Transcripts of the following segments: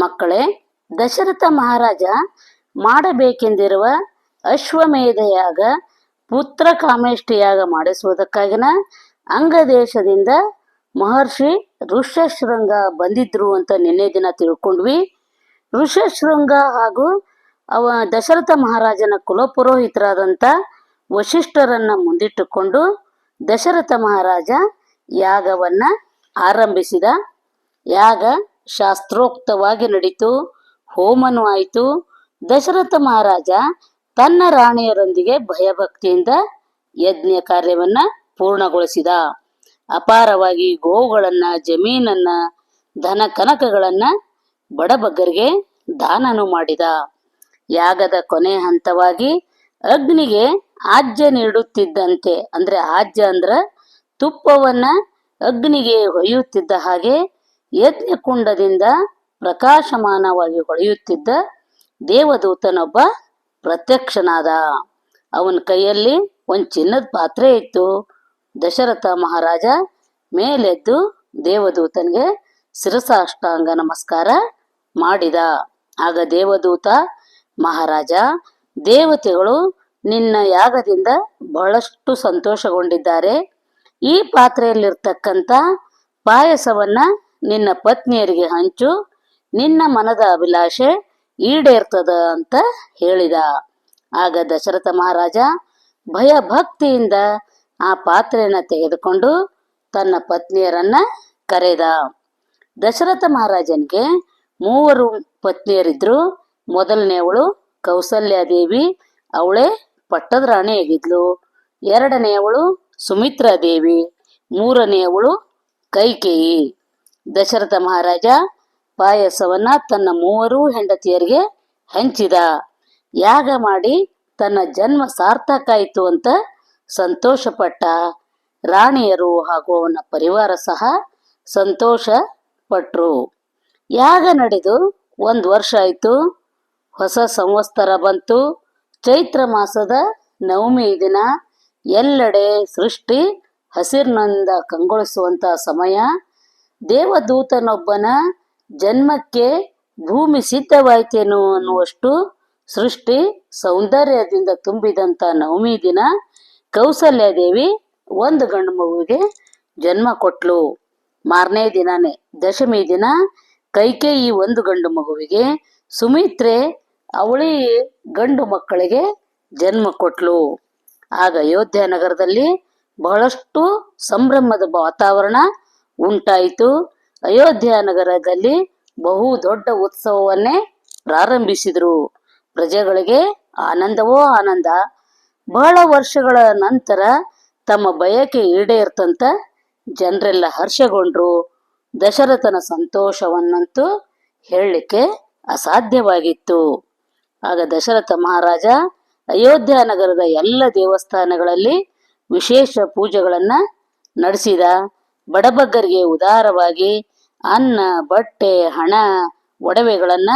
ಮಕ್ಕಳೇ, ದಶರಥ ಮಹಾರಾಜ ಮಾಡಬೇಕೆಂದಿರುವ ಅಶ್ವಮೇಧ ಯಾಗ, ಪುತ್ರ ಕಾಮೇಷ್ಟಿಯಾಗ ಮಾಡಿಸುವುದಕ್ಕಾಗಿನ ಅಂಗದೇಶದಿಂದ ಮಹರ್ಷಿ ಋಷ್ಯಶೃಂಗ ಬಂದಿದ್ರು ಅಂತ ನಿನ್ನೆ ದಿನ ತಿಳ್ಕೊಂಡ್ವಿ. ಋಷ್ಯಶೃಂಗ ಹಾಗೂ ದಶರಥ ಮಹಾರಾಜನ ಕುಲಪುರೋಹಿತರಾದಂಥ ವಶಿಷ್ಠರನ್ನ ಮುಂದಿಟ್ಟುಕೊಂಡು ದಶರಥ ಮಹಾರಾಜ ಯಾಗವನ್ನ ಆರಂಭಿಸಿದ. ಯಾಗ ಶಾಸ್ತ್ರೋಕ್ತವಾಗಿ ನಡೀತು, ಹೋಮನೂ ಆಯಿತು. ದಶರಥ ಮಹಾರಾಜ ತನ್ನ ರಾಣಿಯರೊಂದಿಗೆ ಭಯಭಕ್ತಿಯಿಂದ ಯಜ್ಞ ಕಾರ್ಯವನ್ನ ಪೂರ್ಣಗೊಳಿಸಿದ. ಅಪಾರವಾಗಿ ಗೋವುಗಳನ್ನ, ಜಮೀನನ್ನ, ಧನ ಕನಕಗಳನ್ನ ಬಡಬಗ್ಗರಿಗೆ ದಾನನು ಮಾಡಿದ. ಯಾಗದ ಕೊನೆ ಹಂತವಾಗಿ ಅಗ್ನಿಗೆ ಆಜ್ಯ ನೀಡುತ್ತಿದ್ದಂತೆ, ಅಂದ್ರೆ ಆಜ್ಯ ಅಂದ್ರ ತುಪ್ಪವನ್ನ ಅಗ್ನಿಗೆ ಹೊಯ್ಯುತ್ತಿದ್ದ ಹಾಗೆ ಯಜ್ಞಕುಂಡದಿಂದ ಪ್ರಕಾಶಮಾನವಾಗಿ ಹೊಳೆಯುತ್ತಿದ್ದ ದೇವದೂತನೊಬ್ಬ ಪ್ರತ್ಯಕ್ಷನಾದ. ಅವನ ಕೈಯಲ್ಲಿ ಒಂದು ಚಿನ್ನದ ಪಾತ್ರೆ ಇತ್ತು. ದಶರಥ ಮಹಾರಾಜ ಮೇಲೆದ್ದು ದೇವದೂತನಿಗೆ ಶಿರಸಾಷ್ಟಾಂಗ ನಮಸ್ಕಾರ ಮಾಡಿದ. ಆಗ ದೇವದೂತ, ಮಹಾರಾಜ, ದೇವತೆಗಳು ನಿನ್ನ ಯಾಗದಿಂದ ಬಹಳಷ್ಟು ಸಂತೋಷಗೊಂಡಿದ್ದಾರೆ. ಈ ಪಾತ್ರೆಯಲ್ಲಿರ್ತಕ್ಕಂಥ ಪಾಯಸವನ್ನ ನಿನ್ನ ಪತ್ನಿಯರಿಗೆ ಹಂಚು, ನಿನ್ನ ಮನದ ಅಭಿಲಾಷೆ ಈಡೇರ್ತದ ಅಂತ ಹೇಳಿದ. ಆಗ ದಶರಥ ಮಹಾರಾಜ ಭಯ ಭಕ್ತಿಯಿಂದ ಆ ಪಾತ್ರೆಯನ್ನ ತೆಗೆದುಕೊಂಡು ತನ್ನ ಪತ್ನಿಯರನ್ನ ಕರೆದ. ದಶರಥ ಮಹಾರಾಜನಿಗೆ 3 ಪತ್ನಿಯರಿದ್ರು. ಮೊದಲನೆಯವಳು ಕೌಸಲ್ಯಾದೇವಿ, ಅವಳೇ ಪಟ್ಟದ ರಾಣಿಯಾಗಿದ್ಲು. 2ನೆಯವಳು ಸುಮಿತ್ರಾದೇವಿ, 3ನೆಯವಳು ಕೈಕೇಯಿ. ದಶರಥ ಮಹಾರಾಜ ಪಾಯಸವನ್ನ ತನ್ನ 3 ಹೆಂಡತಿಯರಿಗೆ ಹಂಚಿದ. ಯಾಗ ಮಾಡಿ ತನ್ನ ಜನ್ಮ ಸಾರ್ಥಕಾಯಿತು ಅಂತ ಸಂತೋಷಪಟ್ಟ. ರಾಣಿಯರು ಹಾಗೂ ಅವನ ಪರಿವಾರ ಸಹ ಸಂತೋಷ ಪಟ್ರು. ಯಾಗ ನಡೆದು 1 ವರ್ಷ ಆಯಿತು. ಹೊಸ ಸಂವತ್ಸರ ಬಂತು. ಚೈತ್ರ ಮಾಸದ ನವಮಿ ದಿನ. ಎಲ್ಲೆಡೆ ಸೃಷ್ಟಿ ಹಸಿರಿನಿಂದ ಕಂಗೊಳಿಸುವಂತ ಸಮಯ. ದೇವದೂತನೊಬ್ಬನ ಜನ್ಮಕ್ಕೆ ಭೂಮಿ ಸಿದ್ಧವಾಯ್ತೇನೋ ಅನ್ನುವಷ್ಟು ಸೃಷ್ಟಿ ಸೌಂದರ್ಯದಿಂದ ತುಂಬಿದಂತ ನವಮಿ ದಿನ ಕೌಸಲ್ಯಾದೇವಿ 1 ಗಂಡು ಮಗುವಿಗೆ ಜನ್ಮ ಕೊಟ್ಲು. ಮಾರನೇ ದಿನನೇ ದಶಮಿ ದಿನ ಕೈಕೇಯಿ 1 ಗಂಡು ಮಗುವಿಗೆ, ಸುಮಿತ್ರೆ ಅವಳಿ ಗಂಡು ಮಕ್ಕಳಿಗೆ ಜನ್ಮ ಕೊಟ್ಲು. ಆಗ ಅಯೋಧ್ಯ ನಗರದಲ್ಲಿ ಬಹಳಷ್ಟು ಸಂಭ್ರಮದ ವಾತಾವರಣ ಉಂಟಾಯಿತು. ಅಯೋಧ್ಯ ನಗರದಲ್ಲಿ ಬಹು ದೊಡ್ಡ ಉತ್ಸವವನ್ನೇ ಪ್ರಾರಂಭಿಸಿದ್ರು. ಪ್ರಜೆಗಳಿಗೆ ಆನಂದವೋ ಆನಂದ. ಬಹಳ ವರ್ಷಗಳ ನಂತರ ತಮ್ಮ ಬಯಕೆ ಈಡೇರ್ತಂತ ಜನರೆಲ್ಲ ಹರ್ಷಗೊಂಡ್ರು. ದಶರಥನ ಸಂತೋಷವನ್ನಂತೂ ಹೇಳಲಿಕ್ಕೆ ಅಸಾಧ್ಯವಾಗಿತ್ತು. ಆಗ ದಶರಥ ಮಹಾರಾಜ ಅಯೋಧ್ಯ ನಗರದ ಎಲ್ಲ ದೇವಸ್ಥಾನಗಳಲ್ಲಿ ವಿಶೇಷ ಪೂಜೆಗಳನ್ನ ನಡೆಸಿದ. ಬಡಬಗ್ಗರಿಗೆ ಉದಾರವಾಗಿ ಅನ್ನ, ಬಟ್ಟೆ, ಹಣ, ಒಡವೆಗಳನ್ನ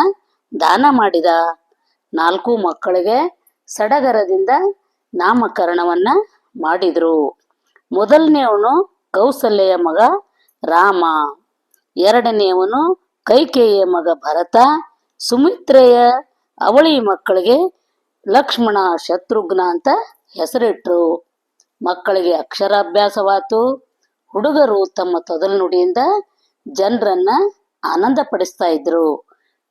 ದಾನ ಮಾಡಿದ. 4 ಮಕ್ಕಳಿಗೆ ಸಡಗರದಿಂದ ನಾಮಕರಣವನ್ನ ಮಾಡಿದ್ರು. ಮೊದಲನೆಯವನು ಕೌಸಲ್ಯೆಯ ಮಗ ರಾಮ, 2ನೆಯವನು ಕೈಕೇಯಿಯ ಮಗ ಭರತ, ಸುಮಿತ್ರೆಯ ಅವಳಿ ಮಕ್ಕಳಿಗೆ ಲಕ್ಷ್ಮಣ, ಶತ್ರುಘ್ನ ಅಂತ ಹೆಸರಿಟ್ರು. ಮಕ್ಕಳಿಗೆ ಅಕ್ಷರಾಭ್ಯಾಸವಾತು. ಹುಡುಗರು ತಮ್ಮ ತೊದಲು ನುಡಿಯಿಂದ ಜನರನ್ನ ಆನಂದ ಪಡಿಸ್ತಾ ಇದ್ರು.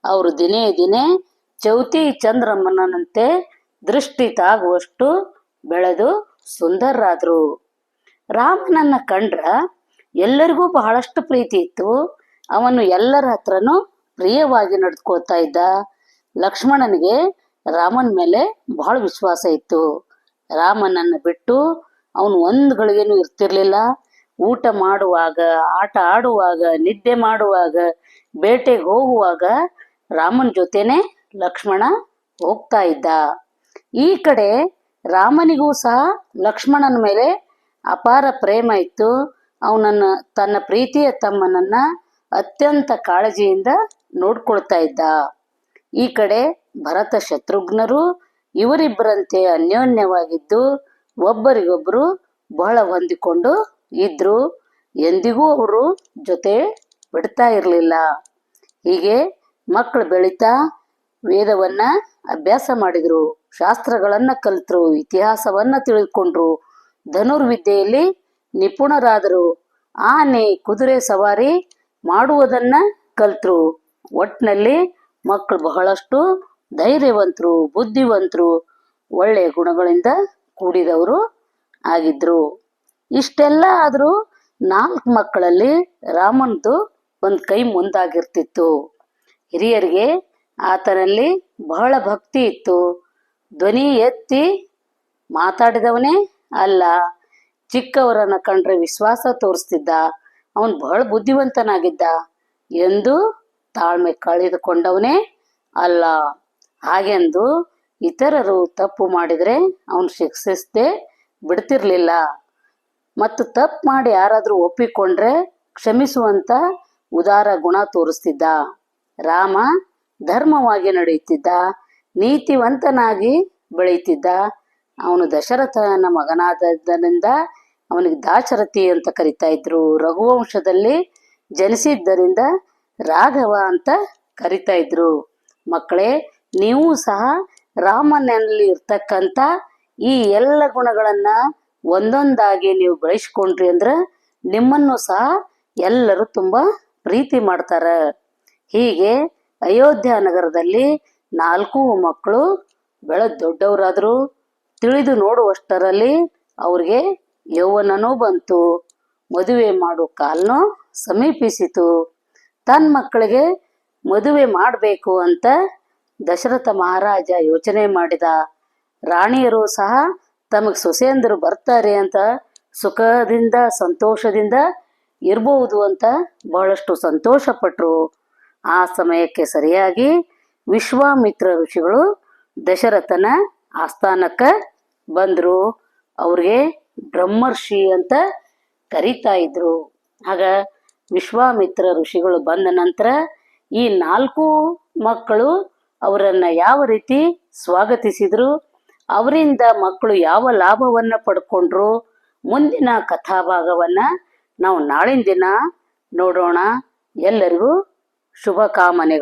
ಅವರು ದಿನೇ ದಿನೇ ಚೌತಿ ಚಂದ್ರಮ್ಮನಂತೆ ದೃಷ್ಟಿ ತಾಗುವಷ್ಟು ಬೆಳೆದು ಸುಂದರರಾದ್ರು. ರಾಮನನ್ನ ಕಂಡ್ರ ಎಲ್ಲರಿಗೂ ಬಹಳಷ್ಟು ಪ್ರೀತಿ ಇತ್ತು. ಅವನು ಎಲ್ಲರ ಹತ್ರನೂ ಪ್ರಿಯವಾಗಿ ನಡೆದುಕೊಳ್ತಾ ಇದ್ದ. ಲಕ್ಷ್ಮಣನಿಗೆ ರಾಮನ ಮೇಲೆ ಬಹಳ ವಿಶ್ವಾಸ ಇತ್ತು. ರಾಮನನ್ನು ಬಿಟ್ಟು ಅವನು 1 ಗಳಿಗೆನೂ ಇರ್ತಿರ್ಲಿಲ್ಲ. ಊಟ ಮಾಡುವಾಗ, ಆಟ ಆಡುವಾಗ, ನಿದ್ದೆ ಮಾಡುವಾಗ, ಬೇಟೆಗೆ ಹೋಗುವಾಗ ರಾಮನ ಜೊತೆನೆ ಲಕ್ಷ್ಮಣ ಹೋಗ್ತಾ ಇದ್ದ. ಈ ಕಡೆ ರಾಮನಿಗೂ ಸಹ ಲಕ್ಷ್ಮಣನ ಮೇಲೆ ಅಪಾರ ಪ್ರೇಮ ಇತ್ತು. ಅವನನ್ನ ತನ್ನ ಪ್ರೀತಿಯ ತಮ್ಮನನ್ನ ಅತ್ಯಂತ ಕಾಳಜಿಯಿಂದ ನೋಡ್ಕೊಳ್ತಾ ಇದ್ದ. ಈ ಕಡೆ ಭರತ ಶತ್ರುಘ್ನರು ಇವರಿಬ್ಬರಂತೆ ಅನ್ಯೋನ್ಯವಾಗಿದ್ದು ಒಬ್ಬರಿಗೊಬ್ಬರು ಬಹಳ ಹೊಂದಿಕೊಂಡು ಇದ್ರು. ಎಂದಿಗೂ ಅವರು ಜೊತೆ ಬಿಡ್ತಾ ಇರಲಿಲ್ಲ. ಹೀಗೆ ಮಕ್ಕಳು ಬೆಳೀತಾ ವೇದವನ್ನ ಅಭ್ಯಾಸ ಮಾಡಿದ್ರು, ಶಾಸ್ತ್ರಗಳನ್ನ ಕಲಿತರು, ಇತಿಹಾಸವನ್ನ ತಿಳಿದುಕೊಂಡ್ರು, ಧನುರ್ವಿದ್ಯೆಯಲ್ಲಿ ನಿಪುಣರಾದರು, ಆನೆ ಕುದುರೆ ಸವಾರಿ ಮಾಡುವುದನ್ನ ಕಲ್ತರು. ಒಟ್ಟಿನಲ್ಲಿ ಮಕ್ಕಳು ಬಹಳಷ್ಟು ಧೈರ್ಯವಂತರು, ಬುದ್ಧಿವಂತರು, ಒಳ್ಳೆಯ ಗುಣಗಳಿಂದ ಕೂಡಿದವರು ಆಗಿದ್ರು. ಇಷ್ಟೆಲ್ಲ ಆದರೂ 4 ಮಕ್ಕಳಲ್ಲಿ ರಾಮನದು ಒಂದು ಕೈ ಮುಂದಾಗಿರ್ತಿತ್ತು. ಹಿರಿಯರಿಗೆ ಆತನಲ್ಲಿ ಬಹಳ ಭಕ್ತಿ ಇತ್ತು. ಧ್ವನಿ ಎತ್ತಿ ಮಾತಾಡಿದವನೇ ಅಲ್ಲ, ಚಿಕ್ಕವರನ್ನ ಕಂಡ್ರೆ ವಿಶ್ವಾಸ ತೋರಿಸ್ತಿದ್ದ, ಅವನು ಬಹಳ ಬುದ್ಧಿವಂತನಾಗಿದ್ದ ಎಂದು ತಾಳ್ಮೆ ಕಳೆದುಕೊಂಡವನೇ ಅಲ್ಲ. ಹಾಗೆಂದು ಇತರರು ತಪ್ಪು ಮಾಡಿದರೆ ಅವನು ಶಿಕ್ಷಿಸದೆ ಬಿಡ್ತಿರ್ಲಿಲ್ಲ. ಮತ್ತು ತಪ್ಪು ಮಾಡಿ ಯಾರಾದರೂ ಒಪ್ಪಿಕೊಂಡ್ರೆ ಕ್ಷಮಿಸುವಂತ ಉದಾರ ಗುಣ ತೋರಿಸ್ತಿದ್ದ. ರಾಮ ಧರ್ಮವಾಗಿ ನಡೆಯುತ್ತಿದ್ದ, ನೀತಿವಂತನಾಗಿ ಬೆಳೆಯುತ್ತಿದ್ದ. ಅವನು ದಶರಥನ ಮಗನಾದ್ದರಿಂದ ಅವನಿಗೆ ದಾಶರಥಿ ಅಂತ ಕರಿತಾ ಇದ್ರು. ರಘುವಂಶದಲ್ಲಿ ಜನಿಸಿದ್ದರಿಂದ ರಾಘವ ಅಂತ ಕರಿತಾ ಇದ್ರು. ಮಕ್ಕಳೇ, ನೀವು ಸಹ ರಾಮನಲ್ಲಿ ಇರ್ತಕ್ಕಂಥ ಈ ಎಲ್ಲ ಗುಣಗಳನ್ನ ಒಂದೊಂದಾಗಿ ನೀವು ಬೆಳೆಸ್ಕೊಂಡ್ರಿ ಅಂದ್ರೆ ನಿಮ್ಮನ್ನು ಸಹ ಎಲ್ಲರೂ ತುಂಬಾ ಪ್ರೀತಿ ಮಾಡ್ತಾರ. ಹೀಗೆ ಅಯೋಧ್ಯ ನಗರದಲ್ಲಿ 4 ಮಕ್ಕಳು ಬೆಳೆದು ದೊಡ್ಡವರಾದ್ರು. ತಿಳಿದು ನೋಡುವಷ್ಟರಲ್ಲಿ ಅವ್ರಿಗೆ ಯೌವನನೂ ಬಂತು, ಮದುವೆ ಮಾಡೋ ಕಾಲನೂ ಸಮೀಪಿಸಿತು. ತನ್ನ ಮಕ್ಕಳಿಗೆ ಮದುವೆ ಮಾಡಬೇಕು ಅಂತ ದಶರಥ ಮಹಾರಾಜ ಯೋಚನೆ ಮಾಡಿದ. ರಾಣಿಯರು ಸಹ ತಮಗೆ ಸೊಸೆಯಂದರು ಬರ್ತಾರೆ ಅಂತ ಸುಖದಿಂದ ಸಂತೋಷದಿಂದ ಇರಬಹುದು ಅಂತ ಬಹಳಷ್ಟು ಸಂತೋಷ ಪಟ್ರು. ಆ ಸಮಯಕ್ಕೆ ಸರಿಯಾಗಿ ವಿಶ್ವಾಮಿತ್ರ ಋಷಿಗಳು ದಶರಥನ ಆಸ್ಥಾನಕ್ಕೆ ಬಂದರು. ಅವ್ರಿಗೆ ಬ್ರಹ್ಮರ್ಷಿ ಅಂತ ಕರೀತಾ ಇದ್ರು. ಆಗ ವಿಶ್ವಾಮಿತ್ರ ಋಷಿಗಳು ಬಂದ ನಂತರ ಈ 4 ಮಕ್ಕಳು ಅವರನ್ನ ಯಾವ ರೀತಿ ಸ್ವಾಗತಿಸಿದ್ರು, ಅವರಿಂದ ಮಕ್ಕಳು ಯಾವ ಲಾಭವನ್ನ ಪಡ್ಕೊಂಡ್ರು, ಮುಂದಿನ ಕಥಾಭಾಗವನ್ನ ನಾವು ನಾಳಿನ ದಿನ ನೋಡೋಣ. ಎಲ್ಲರಿಗೂ ಶುಭ ಕಾಮನೆಗಳು.